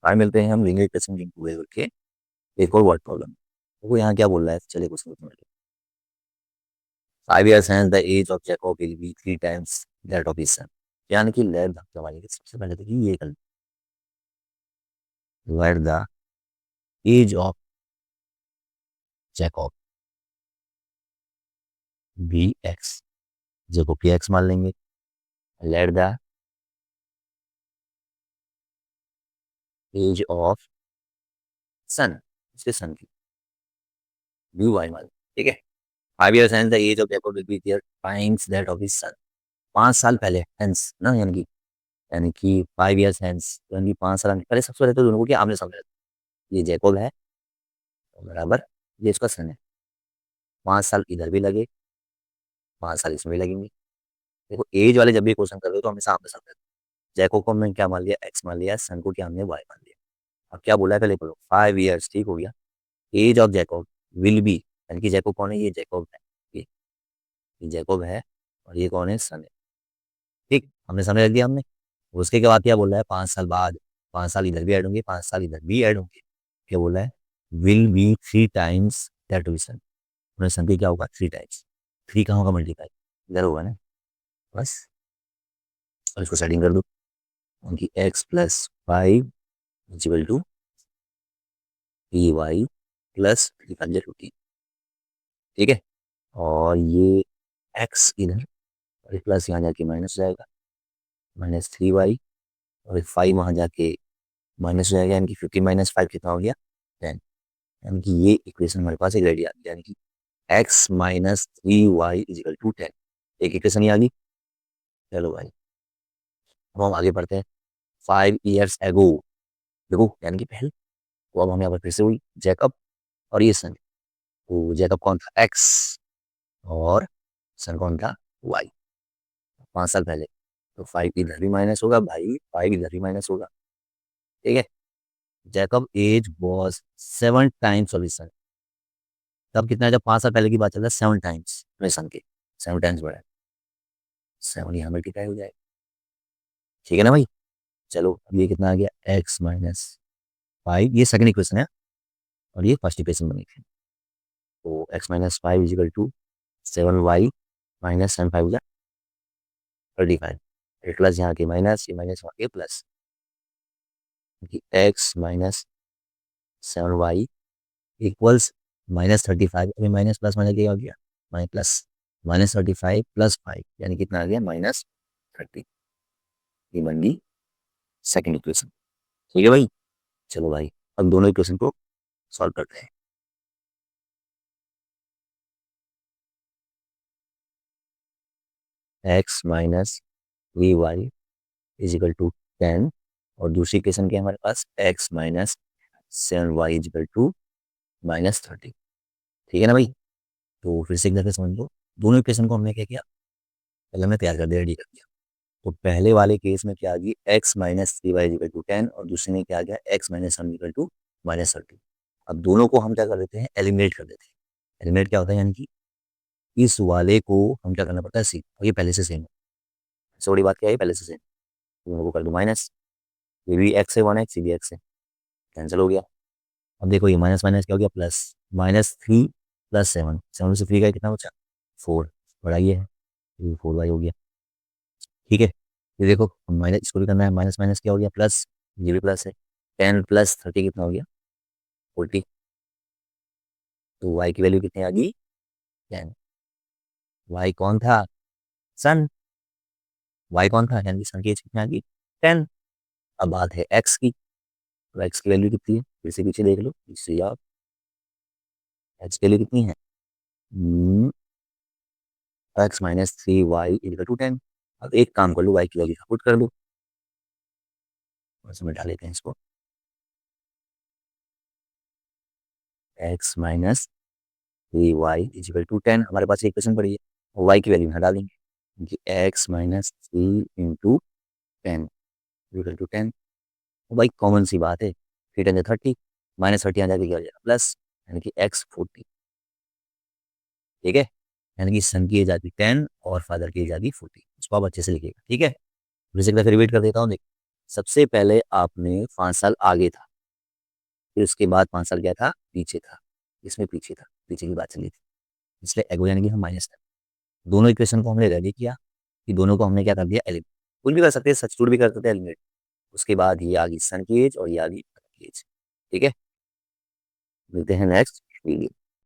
आगे मिलते हैं हम लिंगेट प्रेसिंग लिंक हुए के एक और वर्ड प्रॉब्लम। वो यहाँ क्या बोल रहा है, चलिए कुछ समझ में। 5 years hence the age of Jacob will be 3 times that of his son। यानी कि लेट द हमारे लिए सबसे पहले तो ये कर let the age of Jacob be x, Jacob की एक्स मान लेंगे। Let the age of son, उसके सन की बी वाई मान लेंगे, ठीक है। 5 years hence the age of Jacob will be their times that of his son। 5 साल पहले हेंस ना, यानी कि 5 years hence, यानी कि 5 साल पहले सबसे पहले तो दोनों को क्या आमने सामने रखते हैं। ये जैकब है बराबर ये इसका सन है। 5 साल इधर भी लगे, 5 साल इसमें भी लगेंगे। देखो एज वाले जब भी क्वेश्चन कर रहे हो तो हमेशा आमने सामने। जैको को हमने क्या मान लिया, एक्स मान लिया, सन को क्या हमने वाई मान लिया। अब क्या बोला है पहले पढ़ो, 5 years, ठीक हो गया। Age of Jacob will be, यानी कि जैकोब कौन है, ये जैकोब है, ये जैकोब है और ये कौन है, सन है। ठीक, हमने सामने रख दिया हमने। उसके के बाद क्या बोल रहा है, 5 साल बाद, 5 साल इधर भी ऐड होंगे, 5 साल इधर भी ऐड होंगे। क्या बोला है, will be 3 times that of son. Son की क्या होगा, 3 times। 3 कहाँ होगा, मल्टीप्लाई इधर होगा ना, बस। और इसको सेटिंग कर दो, उनकी x plus 5 equal to p y plus 3 ठीक है। और ये एक्स इधर और प्लस यहाँ जाके माइनस हो जाएगा, -3 वाई, और 5 वहाँ जाके माइनस हो जाएगा, यानी कि 15 - 5 कितना हो गया, 10। यानी कि ये इक्वेशन हमारे पास एक रेडी आ गई, यानी कि x - 3y इजिकल टू 10। एक इक्वेशन ही आ गई। चलो भाई, अब हम आगे बढ़ते हैं। 5 years ago, देखो यानी कि पहले। तो अब हम यहाँ पर फिर से हुई जैकब और ये सन। तो जैकब कौन था, एक्स, और सन कौन था, वाई। 5 साल पहले, तो 5 इधर भी माइनस होगा भाई, 5 इधर भी माइनस होगा, ठीक है। Jacob age was 7 times solution. तब कितना है, जब 5 साल पहले की बात चल रहा है, 7 टाइम्स अपने सन के, 7 टाइम्स बढ़ा है, 7 यहाँ मल्टीप्लाई हो जाएगा, ठीक है ना भाई। चलो अब ये कितना आ गया, x - 5, ये सेकंड इक्वेशन है और ये फर्स्ट इक्वेशन बनी थी। तो x - 5 इजिकल टू 7y - 7 5 हो जाए 35। प्लस यहाँ के माइनस, ये माइनस वहाँ के प्लस, x - 7y इक्वल्स -35। अभी माइनस प्लस माइनस क्या हो गया, माइनस प्लस, -35 प्लस 5, यानी कितना आ गया, -30। ये बन गई सेकेंड इक्वेशन, ठीक है भाई। चलो भाई, अब दोनों इक्वेशन को सॉल्व करते हैं। x - 3y इजिकल टू 10, और दूसरी इक्वेशन क्या है हमारे पास, x - 7y इजिकल टू -30, ठीक है ना भाई। तो फिर से एक दफे समझ लो, दोनों इक्वेशन को हमने क्या किया, पहले हमने तैयार कर दिया, रेडी कर दिया। तो पहले वाले केस में क्या आ गई, x - 3y इजिकल टू 10, और दूसरे में क्या आ गया, x - 7 इजिकल टू -30। अब दोनों को हम क्या कर देते हैं, एलिमिनेट कर देते हैं। एलिमिनेट क्या होता है, यानी कि इस वाले को हम क्या करना पड़ता है, सी, और ये पहले से सेम है। सबसे बड़ी बात क्या है, पहले से सेम, दोनों को कर दो माइनस। ये भी एक्स है, 1x, ये भी एक्स है, कैंसिल हो गया। अब देखो ये माइनस माइनस क्या हो गया, प्लस, -3 प्लस 7, 7 से 3 का कितना बचा, 4, बड़ा ये है, ये 4y हो गया, ठीक है। ये देखो माइनस, इसको भी करना है, माइनस माइनस क्या हो गया, प्लस, ये भी प्लस है। 10 प्लस 30 कितना हो गया, 40। तो y की वैल्यू कितनी आ गई, 10। y कौन था, सन, y कौन था, यानी कि सन की एज कितनी आ गई, 10। अब बात है x की, तो x की वैल्यू कितनी है, फिर से पीछे देख लो, इससे आप x की वैल्यू कितनी है, x - 3y इक्वल टू 10। अब एक काम कर लो, y की वैल्यू पुट कर लो, और इसमें डाल देते हैं इसको, x - 3y इक्वल टू 10, हमारे पास एक क्वेश्चन पड़ी है, और y की वैल्यू यहाँ डालेंगे, क्योंकि x - 3 इंटू 10 इक्वल टू 10। भाई कॉमन सी बात है, 3 10 30, -30 आ जाएगी, क्या हो जाएगा, प्लस, यानी कि x 40, ठीक है। यानी कि सन की एज आती 10 और फादर की एज आती 40, इसको आप अच्छे से लिखिएगा, ठीक है। फिर से एक दफे रिपीट कर देता हूँ, देख, सबसे पहले आपने 5 साल आगे था, फिर उसके बाद 5 साल क्या था? पीछे था। इसमें पीछे था, पीछे की बात चली थी। इसलिए एगो यानी कि हम माइनस कर, दोनों इक्वेशन को हमने रेडी किया, कि दोनों को हमने क्या कर दिया? एलिमिनेट। कुछ भी कर सकते हैं, सब्स्टिट्यूट भी कर सकते हैं, एलिमिनेट। उसके बाद ये आ गई सन की एज और ये आ गई अर्थ की एज। ठीक है, मिलते हैं नेक्स्ट वीडियो।